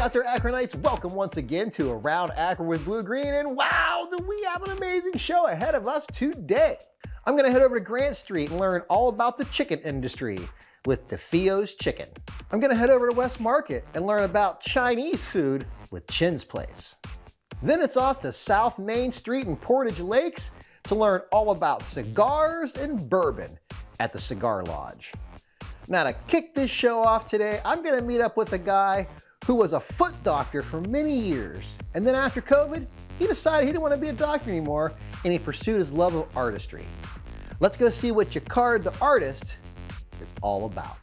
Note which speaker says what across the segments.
Speaker 1: out there, Akronites? Welcome once again to Around Akron with Blue Green, and wow, do we have an amazing show ahead of us today. I'm gonna head over to Grant Street and learn all about the chicken industry with DeFio's Chicken. I'm gonna head over to West Market and learn about Chinese food with Chin's Place. Then it's off to South Main Street in Portage Lakes to learn all about cigars and bourbon at the Cigar Lodge. Now, to kick this show off today, I'm gonna meet up with a guy who was a foot doctor for many years. And then after COVID, he decided he didn't want to be a doctor anymore, and he pursued his love of artistry. Let's go see what Jacquard the artist is all about.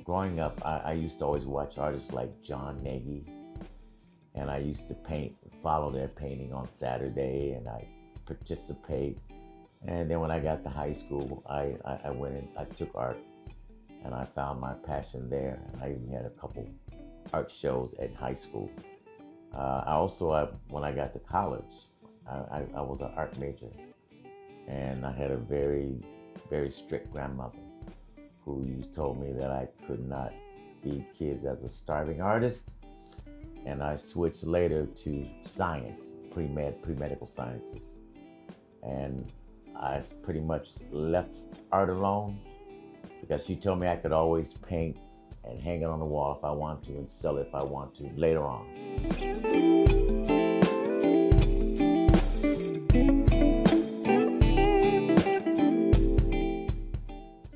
Speaker 2: Growing up, I used to always watch artists like John Nagy, and I used to follow their painting on Saturday, and I participate. And then when I got to high school, I went and I took art, and I found my passion there. And I even had a couple art shows at high school. When I got to college, I was an art major, and I had a very, very strict grandmother who told me that I could not feed kids as a starving artist. And I switched later to science, pre-medical sciences. And I pretty much left art alone because she told me I could always paint and hang it on the wall if I want to and sell it if I want to later on.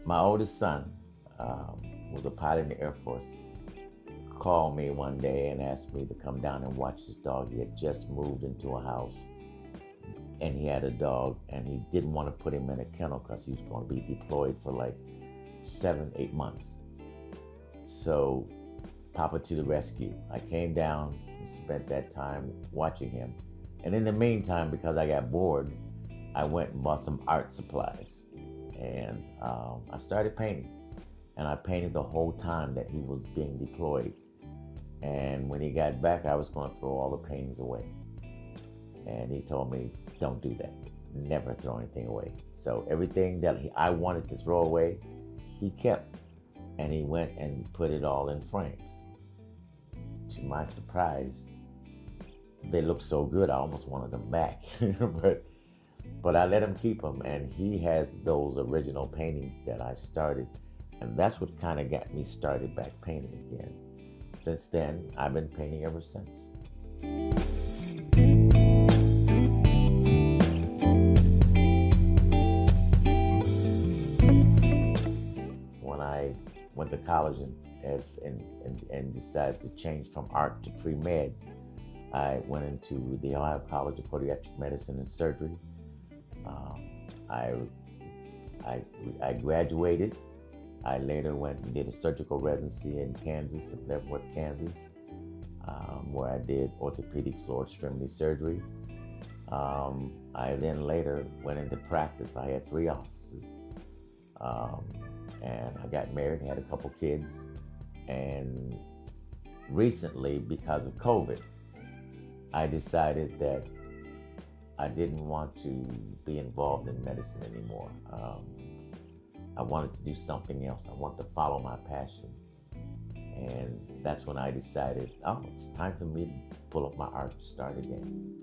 Speaker 2: My oldest son, who was a pilot in the Air Force, called me one day and asked me to come down and watch his dog. He had just moved into a house, and he had a dog, and he didn't want to put him in a kennel because he was going to be deployed for like 7-8 months. So, Papa to the rescue. I came down and spent that time watching him. And in the meantime, because I got bored, I went and bought some art supplies. And I started painting. And I painted the whole time that he was being deployed. And when he got back, I was going to throw all the paintings away. And he told me, don't do that. Never throw anything away. So everything that I wanted to throw away, he kept. And he went and put it all in frames. To my surprise, they looked so good, I almost wanted them back. But I let him keep them, and he has those original paintings that I started. And that's what kind of got me started back painting again. Since then, I've been painting ever since. When I went to college and decided to change from art to pre-med, I went into the Ohio College of Podiatric Medicine and Surgery. I graduated. I later went and did a surgical residency in Kansas, in Leavenworth, Kansas, where I did orthopedics, lower extremity surgery. I then later went into practice. I had 3 offices. And I got married and had a couple kids. And recently, because of COVID, I decided that I didn't want to be involved in medicine anymore. I wanted to do something else. I wanted to follow my passion. And that's when I decided, oh, it's time for me to pull up my art and start again.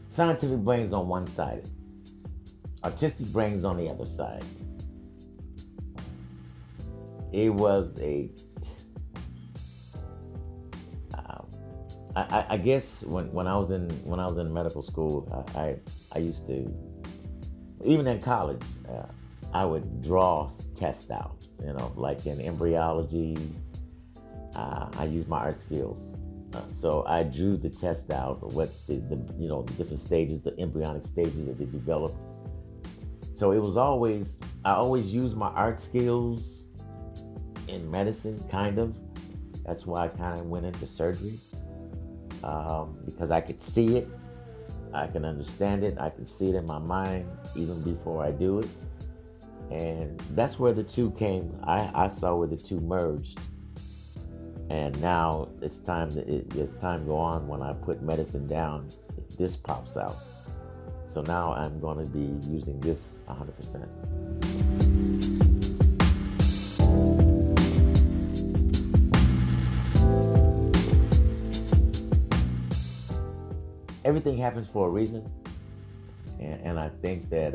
Speaker 2: Scientific brain's on one side. Artistic brain's on the other side. It was I guess when I was in medical school, I used to, even in college, I would draw tests out. Like in embryology, I used my art skills. So I drew the test out, what the different stages, the embryonic stages that they developed. So it was I always used my art skills in medicine, kind of. That's why I kind of went into surgery, because I could see it, I can understand it, I can see it in my mind even before I do it. And that's where the two came. I saw where the two merged. And now as time go on, when I put medicine down, this pops out. So now I'm going to be using this 100%. Everything happens for a reason, and I think that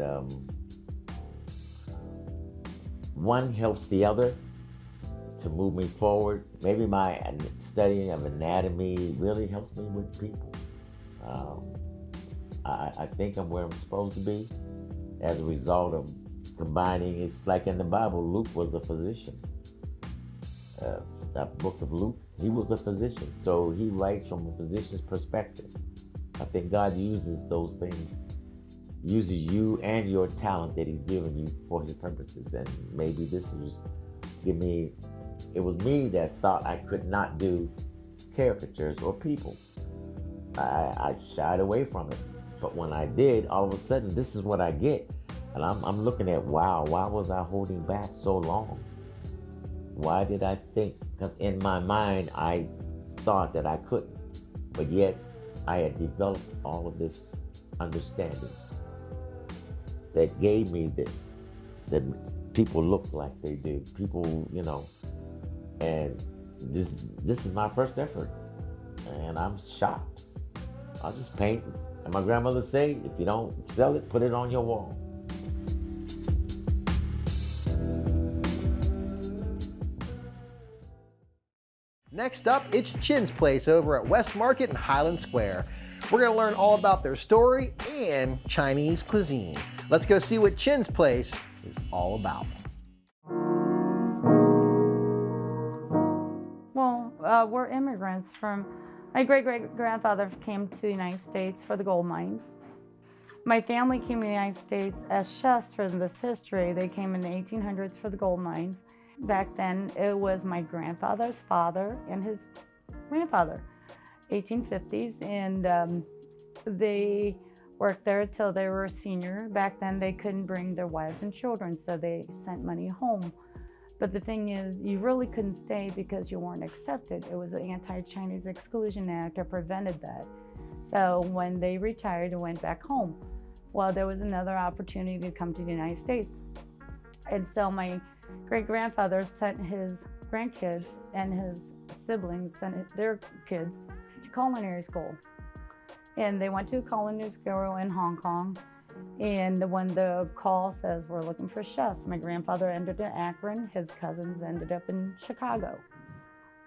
Speaker 2: one helps the other to move me forward. Maybe my studying of anatomy really helps me with people. I think I'm where I'm supposed to be as a result of combining. It's like in the Bible, Luke was a physician. That book of Luke, he was a physician, so he writes from a physician's perspective. I think God uses those things, uses you and your talent that he's given you for his purposes. And maybe this is it was me that thought I could not do caricatures or people. I shied away from it. But when I did, all of a sudden, this is what I get. And I'm looking at, wow, why was I holding back so long? Why did I think? Because in my mind, I thought that I couldn't. But yet, I had developed all of this understanding that gave me this, that people look like they do. People, and this is my first effort. And I'm shocked. I'll just paint. And my grandmother say, if you don't sell it, put it on your wall.
Speaker 1: Next up, it's Chin's Place over at West Market in Highland Square. We're going to learn all about their story and Chinese cuisine. Let's go see what Chin's Place is all about.
Speaker 3: Well, we're immigrants from, my great-great-grandfather came to the United States for the gold mines. My family came to the United States as chefs for this history. They came in the 1800s for the gold mines. Back then, it was my grandfather's father and his grandfather, 1850s, and they worked there until they were a senior. Back then, they couldn't bring their wives and children, so they sent money home. But the thing is, you really couldn't stay because you weren't accepted. It was an anti-Chinese Exclusion Act that prevented that. So when they retired and went back home, well, there was another opportunity to come to the United States. And so my great-grandfather sent his grandkids and his siblings sent their kids to culinary school. And they went to culinary school in Hong Kong. And when the call says we're looking for chefs, my grandfather ended in Akron, his cousins ended up in Chicago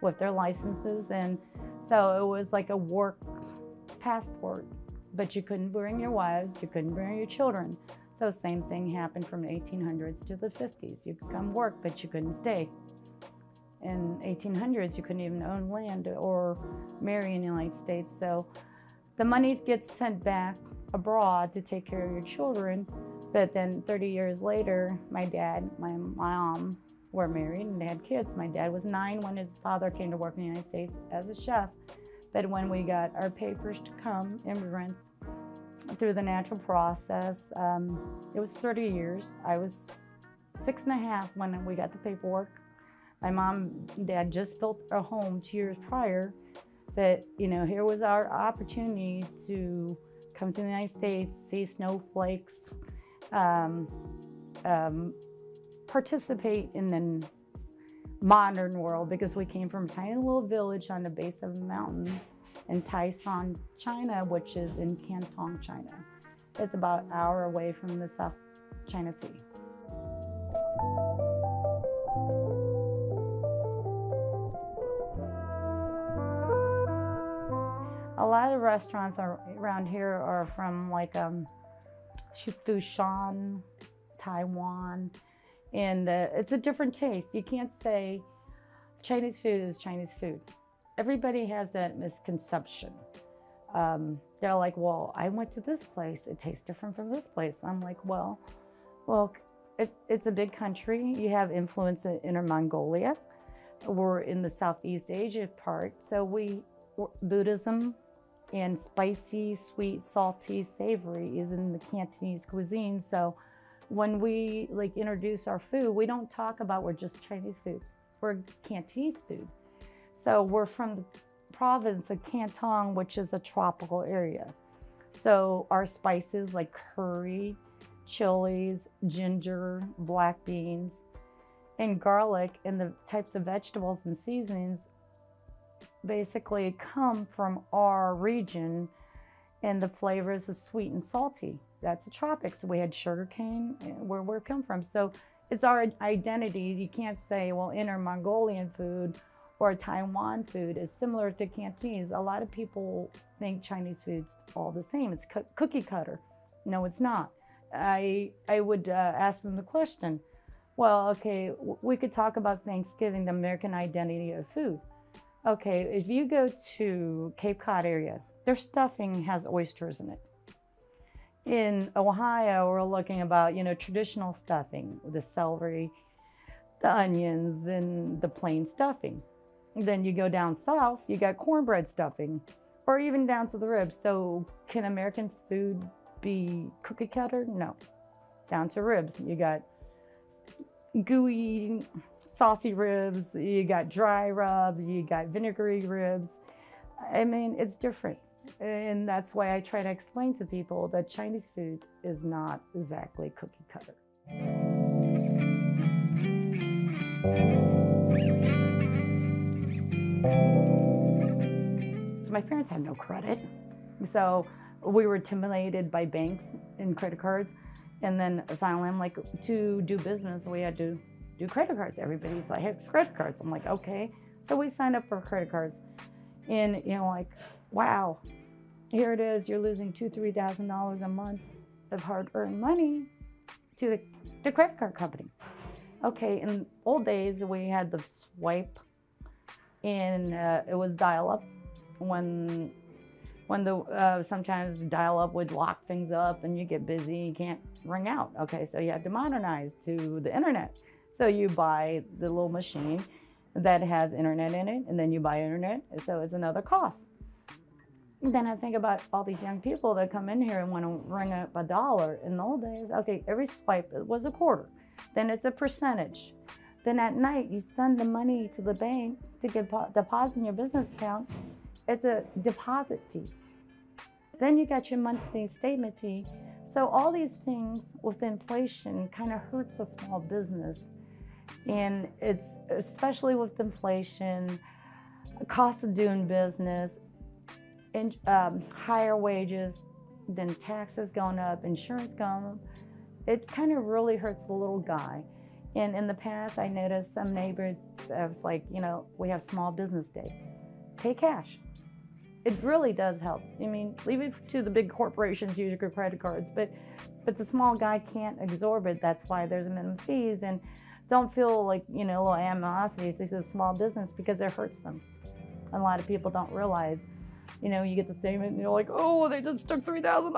Speaker 3: with their licenses. And so it was like a work passport, but you couldn't bring your wives, you couldn't bring your children. So same thing happened from the 1800s to the 50s. You could come work, but you couldn't stay. In 1800s, you couldn't even own land or marry in the United States. So the money gets sent back abroad to take care of your children. But then 30 years later, my dad, my mom were married and they had kids. My dad was 9 when his father came to work in the United States as a chef. But when we got our papers to come, immigrants, through the natural process, it was 30 years. I was 6.5 when we got the paperwork. My mom and dad just built a home 2 years prior. But, here was our opportunity to come to the United States, see snowflakes, participate in the modern world, because we came from a tiny little village on the base of a mountain in Taishan, China, which is in Canton, China. It's about an hour away from the South China Sea. A lot of restaurants around here are from like Fushan, Taiwan, and it's a different taste. You can't say Chinese food is Chinese food. Everybody has that misconception. They're like, well, I went to this place. It tastes different from this place. I'm like, well, it's a big country. You have influence in Inner Mongolia. We're in the Southeast Asia part. So Buddhism and spicy, sweet, salty, savory is in the Cantonese cuisine. So when we introduce our food, we don't talk about we're just Chinese food. We're Cantonese food. So we're from province of Canton, which is a tropical area. So our spices like curry, chilies, ginger, black beans, and garlic, and the types of vegetables and seasonings basically come from our region, and the flavors are sweet and salty. That's the tropics. We had sugarcane, where we come from. So it's our identity. You can't say, well, Inner Mongolian food or Taiwan food is similar to Cantonese. A lot of people think Chinese food's all the same. It's cookie cutter. No, it's not. I would ask them the question, well, okay, we could talk about Thanksgiving, the American identity of food. Okay, if you go to Cape Cod area, their stuffing has oysters in it. In Ohio, we're looking about, traditional stuffing, the celery, the onions, and the plain stuffing. Then you go down south, you got cornbread stuffing, or even down to the ribs. So can American food be cookie cutter? No. Down to ribs, you got gooey, saucy ribs, you got dry rub, you got vinegary ribs. I mean, it's different. And that's why I try to explain to people that Chinese food is not exactly cookie cutter. My parents had no credit. So we were intimidated by banks and credit cards. And then finally, I'm like, to do business, we had to do credit cards. Everybody's like, has credit cards. I'm like, okay. So we signed up for credit cards. And, like, wow, here it is. You're losing $2,000, $3,000 a month of hard-earned money to the credit card company. Okay, in old days, we had the swipe, and it was dial-up. When sometimes dial-up would lock things up and you get busy, you can't ring out. Okay, so you have to modernize to the internet. So you buy the little machine that has internet in it, and then you buy internet, so it's another cost. And then I think about all these young people that come in here and want to ring up $1. In the old days, okay, every swipe was a quarter. Then it's a percentage. Then at night, you send the money to the bank to get deposit in your business account. It's a deposit fee. Then you got your monthly statement fee. So all these things with inflation kind of hurts a small business. And it's especially with inflation, cost of doing business, and higher wages, then taxes going up, insurance going up. It kind of really hurts the little guy. And in the past, I noticed some neighbors, it's like, we have small business day. Pay cash. It really does help. I mean, leave it to the big corporations use your credit cards, but the small guy can't absorb it. That's why there's minimum fees. And don't feel like, a little animosity to the small business because it hurts them. And a lot of people don't realize, you get the statement and you're like, oh, they just took $3,000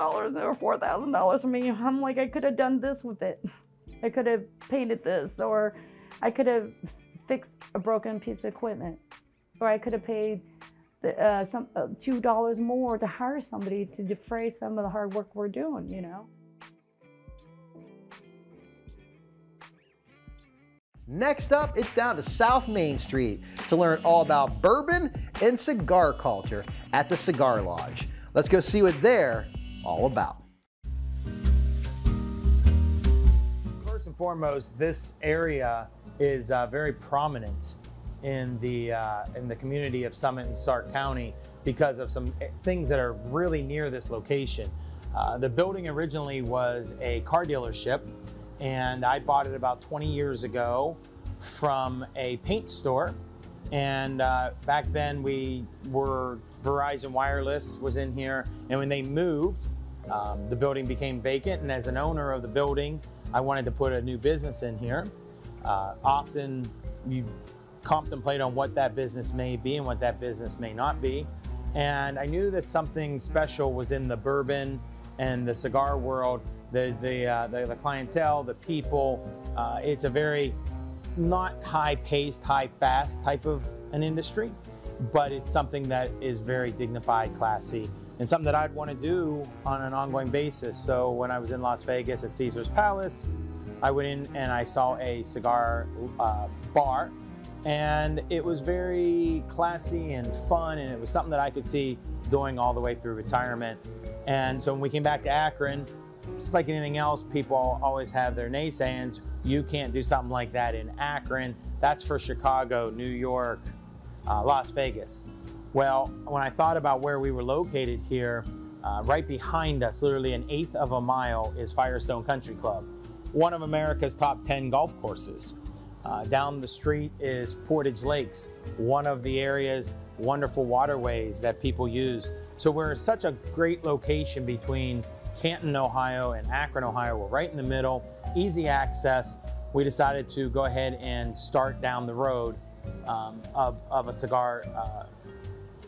Speaker 3: or $4,000 from me. I'm like, I could have done this with it. I could have painted this, or I could have fixed a broken piece of equipment, or I could have paid some $2 more to hire somebody to defray some of the hard work we're doing,
Speaker 1: Next up, it's down to South Main Street to learn all about bourbon and cigar culture at the Cigar Lodge. Let's go see what they're all about.
Speaker 4: First and foremost, this area is very prominent in the community of Summit and Stark County because of some things that are really near this location. The building originally was a car dealership, and I bought it about 20 years ago from a paint store. And back then Verizon Wireless was in here, and when they moved, the building became vacant, and as an owner of the building, I wanted to put a new business in here. Often you contemplate on what that business may be and what that business may not be. And I knew that something special was in the bourbon and the cigar world. The clientele, the people, it's a very not high-paced, high-fast type of an industry, but it's something that is very dignified, classy, and something that I'd want to do on an ongoing basis. So when I was in Las Vegas at Caesar's Palace, I went in and I saw a cigar bar, And it was very classy and fun, and it was something that I could see doing all the way through retirement. And so when we came back to Akron, just like anything else, people always have their naysayings. You can't do something like that in Akron. That's for Chicago, New York, Las Vegas. Well, when I thought about where we were located here, right behind us, literally an eighth of a mile, is Firestone Country Club, one of America's top 10 golf courses. Down the street is Portage Lakes, one of the area's wonderful waterways that people use. So we're such a great location between Canton, Ohio and Akron, Ohio. We're right in the middle, easy access. We decided to go ahead and start down the road of a cigar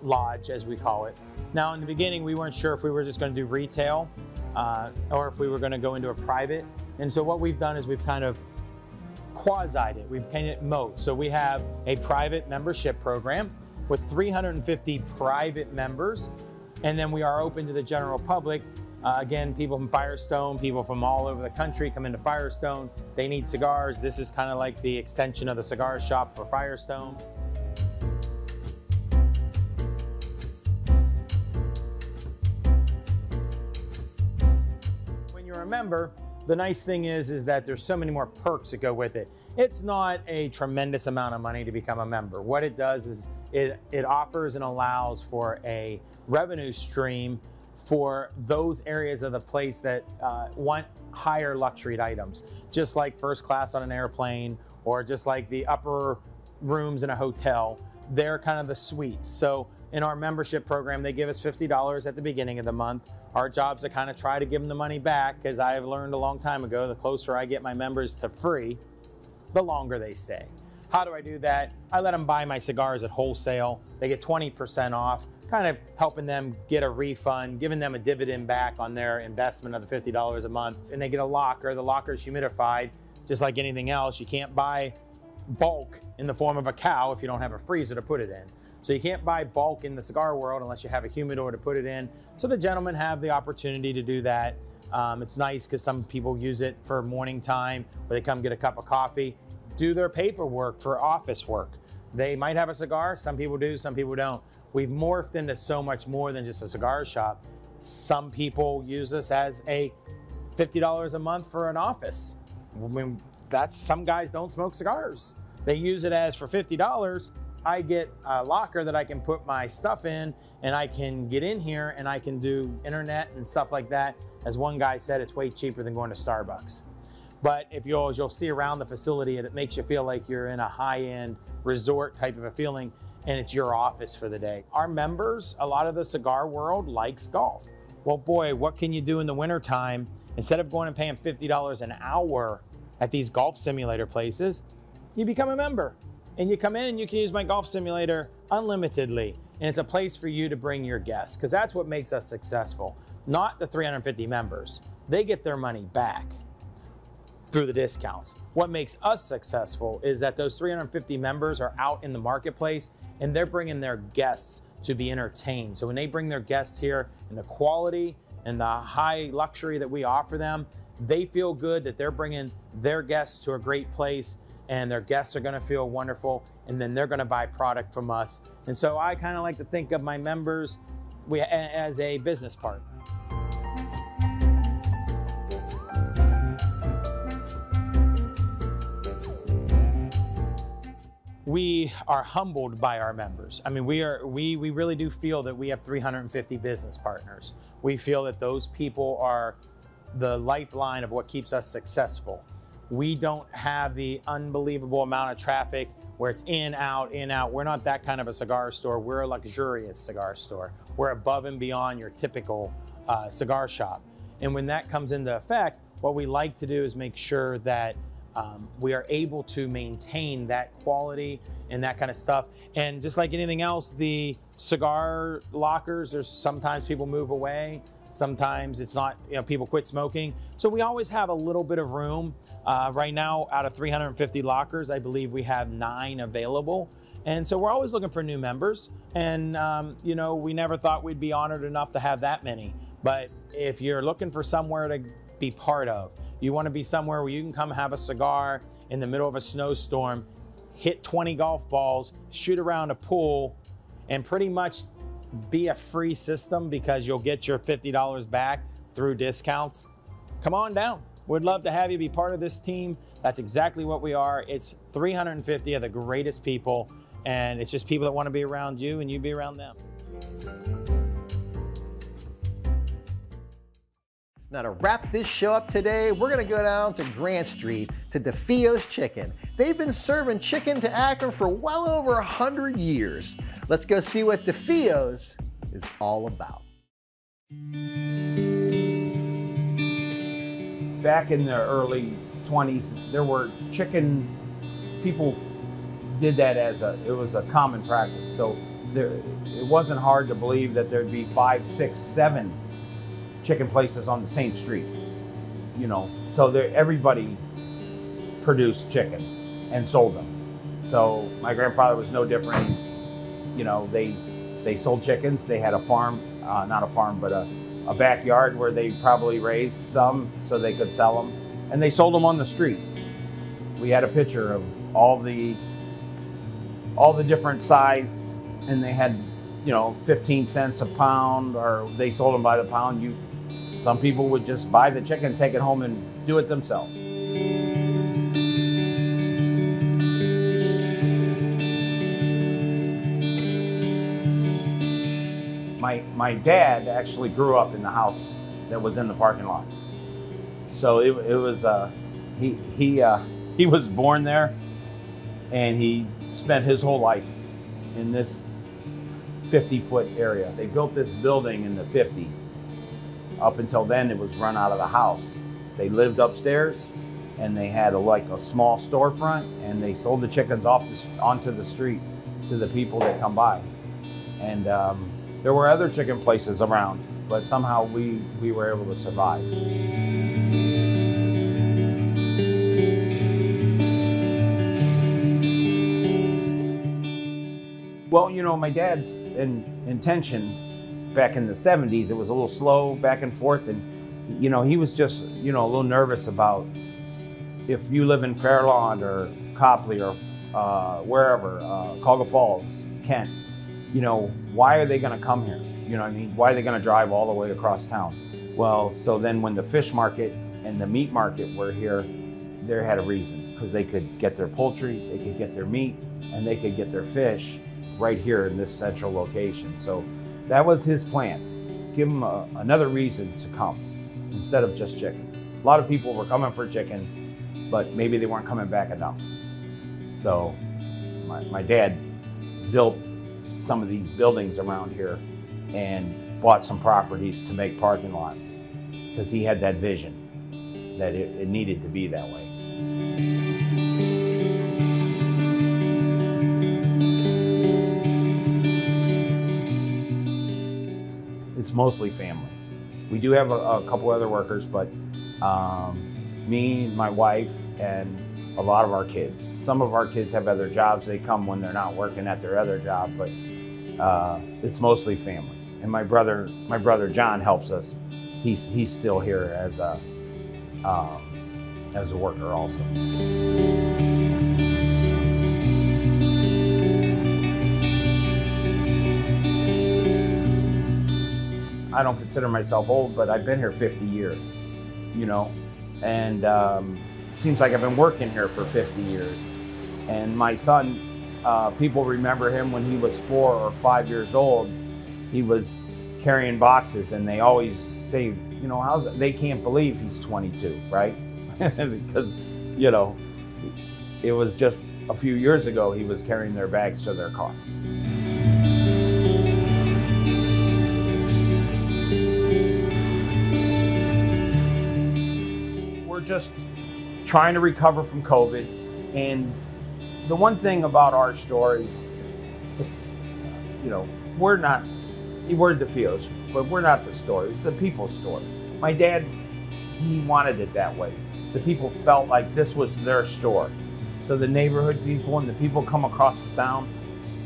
Speaker 4: lodge, as we call it. Now, in the beginning, we weren't sure if we were just going to do retail or if we were going to go into a private. And so what we've done is we've kind of quasied it. We've kind of both. So we have a private membership program with 350 private members. And then we are open to the general public. Again, people from Firestone, people from all over the country come into Firestone. They need cigars. This is kind of like the extension of the cigar shop for Firestone. When you're a member, the nice thing is that there's so many more perks that go with it. It's not a tremendous amount of money to become a member. What it does is it offers and allows for a revenue stream for those areas of the place that want higher luxury items, just like first class on an airplane, or just like the upper rooms in a hotel. They're kind of the suites. So in our membership program, they give us $50 at the beginning of the month. Our job's to kind of try to give them the money back, because I have learned a long time ago, the closer I get my members to free, the longer they stay. How do I do that? I let them buy my cigars at wholesale. They get 20% off, kind of helping them get a refund, giving them a dividend back on their investment of the $50 a month. And they get a locker. The locker is humidified, just like anything else. You can't buy bulk in the form of a cow if you don't have a freezer to put it in. So you can't buy bulk in the cigar world unless you have a humidor to put it in. So the gentlemen have the opportunity to do that. It's nice because some people use it for morning time, where they come get a cup of coffee, do their paperwork for office work. They might have a cigar. Some people do, some people don't. We've morphed into so much more than just a cigar shop. Some people use us as a $50 a month for an office. I mean, some guys don't smoke cigars. They use it as, for $50, I get a locker that I can put my stuff in, and I can get in here and I can do internet and stuff like that. As one guy said, it's way cheaper than going to Starbucks. But if you'll see around the facility, it makes you feel like you're in a high-end resort type of a feeling, and it's your office for the day. Our members, a lot of the cigar world likes golf. Well, boy, what can you do in the wintertime? Instead of going and paying $50 an hour at these golf simulator places, you become a member. And you come in and you can use my golf simulator unlimitedly. And it's a place for you to bring your guests, because that's what makes us successful. Not the 350 members. They get their money back through the discounts. What makes us successful is that those 350 members are out in the marketplace and they're bringing their guests to be entertained. So when they bring their guests here, and the quality and the high luxury that we offer them, they feel good that they're bringing their guests to a great place, and their guests are gonna feel wonderful, and then they're gonna buy product from us. And so I kind of like to think of my members as a business partner. We are humbled by our members. I mean, we really do feel that we have 350 business partners. We feel that those people are the lifeline of what keeps us successful. We don't have the unbelievable amount of traffic where it's in, out, in, out. We're not that kind of a cigar store. We're a luxurious cigar store. We're above and beyond your typical cigar shop. And when that comes into effect, what we like to do is make sure that we are able to maintain that quality and that kind of stuff. And just like anything else, the cigar lockers, there's sometimes people move away. Sometimes it's not, people quit smoking. So we always have a little bit of room. Right now, out of 350 lockers, I believe we have 9 available. And so we're always looking for new members. And, we never thought we'd be honored enough to have that many. But if you're looking for somewhere to be part of, you want to be somewhere where you can come have a cigar in the middle of a snowstorm, hit 20 golf balls, shoot around a pool, and pretty much be a free system because you'll get your $50 back through discounts, come on down. We'd love to have you be part of this team. That's exactly what we are. It's 350 of the greatest people, and it's just people that want to be around you and you be around them.
Speaker 1: Now to wrap this show up today, we're gonna go down to Grant Street to DeFio's Chicken. They've been serving chicken to Akron for well over 100 years. Let's go see what DeFio's is all about.
Speaker 5: Back in the early 20s, there were chicken, people did that it was a common practice. So it wasn't hard to believe that there'd be 5, 6, 7 chicken places on the same street, you know. So everybody produced chickens and sold them. So my grandfather was no different. You know, they sold chickens. They had a farm, not a farm, but a backyard where they probably raised some so they could sell them, and they sold them on the street. We had a picture of all the different size, and they had, you know, 15 cents a pound, or they sold them by the pound. Some people would just buy the chicken, take it home, and do it themselves. My dad actually grew up in the house that was in the parking lot. So it was he was born there, and he spent his whole life in this 50-foot area. They built this building in the 50s. Up until then, it was run out of the house. They lived upstairs, and they had like a small storefront, and they sold the chickens onto the street to the people that come by. And there were other chicken places around, but somehow we were able to survive. Well, you know, my dad's intention back in the 70s, it was a little slow back and forth, and you know, he was just, you know, a little nervous about if you live in Fairlawn or Copley or wherever, Cuyahoga Falls, Kent, you know, why are they going to come here? You know what I mean? Why are they going to drive all the way across town? Well, so then when the fish market and the meat market were here, they had a reason, because they could get their poultry, they could get their meat, and they could get their fish right here in this central location. So that was his plan. Give them another reason to come instead of just chicken. A lot of people were coming for chicken, but maybe they weren't coming back enough. So my dad built some of these buildings around here and bought some properties to make parking lots, because he had that vision that it needed to be that way. It's mostly family. We do have a couple other workers, but me, my wife, and a lot of our kids. Some of our kids have other jobs. They come when they're not working at their other job, but it's mostly family. And my brother John helps us. He's still here as a worker also. I don't consider myself old, but I've been here 50 years, you know, and it seems like I've been working here for 50 years. And my son, people remember him when he was 4 or 5 years old. He was carrying boxes, and they always say, you know, they can't believe he's 22, right? Because, you know, it was just a few years ago he was carrying their bags to their car. We're just trying to recover from COVID, and the one thing about our stories is, you know, we're DeFio's, but we're not the story. It's the people's story. My dad, he wanted it that way. The people felt like this was their store. So the neighborhood people and the people come across the town.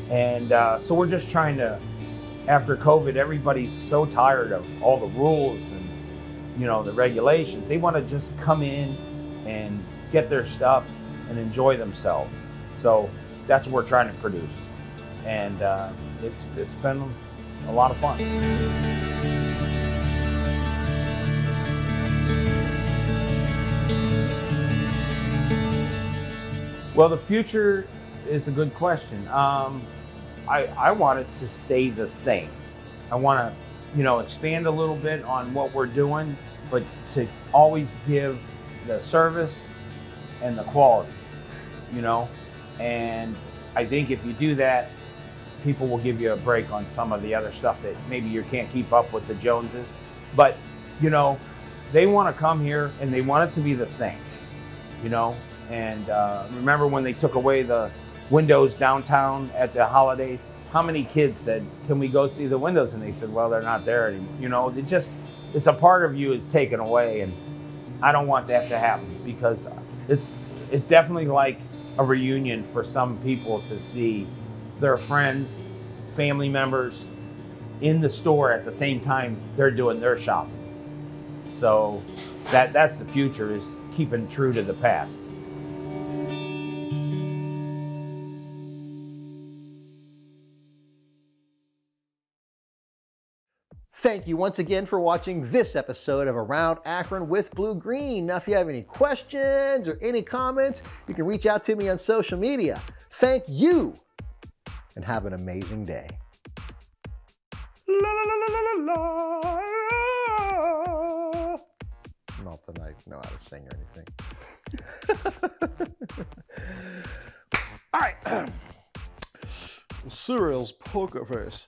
Speaker 5: And so we're just trying to, after COVID, everybody's so tired of all the rules and, you know, the regulations. They want to just come in and get their stuff and enjoy themselves. So that's what we're trying to produce. And it's been a lot of fun. Well, the future is a good question. I want it to stay the same. I want to, expand a little bit on what we're doing, but to always give the service and the quality, and I think if you do that, people will give you a break on some of the other stuff that maybe you can't keep up with the Joneses. But, they want to come here and they want it to be the same, and remember when they took away the windows downtown at the holidays, how many kids said, can we go see the windows? And they said, well, they're not there anymore. It's a part of you is taken away, and I don't want that to happen, because it's definitely like a reunion for some people to see their friends, family members in the store at the same time they're doing their shopping. So that's the future, is keeping true to the past.
Speaker 1: Thank you once again for watching this episode of Around Akron with Blue Green. Now, if you have any questions or any comments, you can reach out to me on social media. Thank you, and have an amazing day. La, la, la, la, la, la. Not that I know how to sing or anything. All right. Cereal's poker face.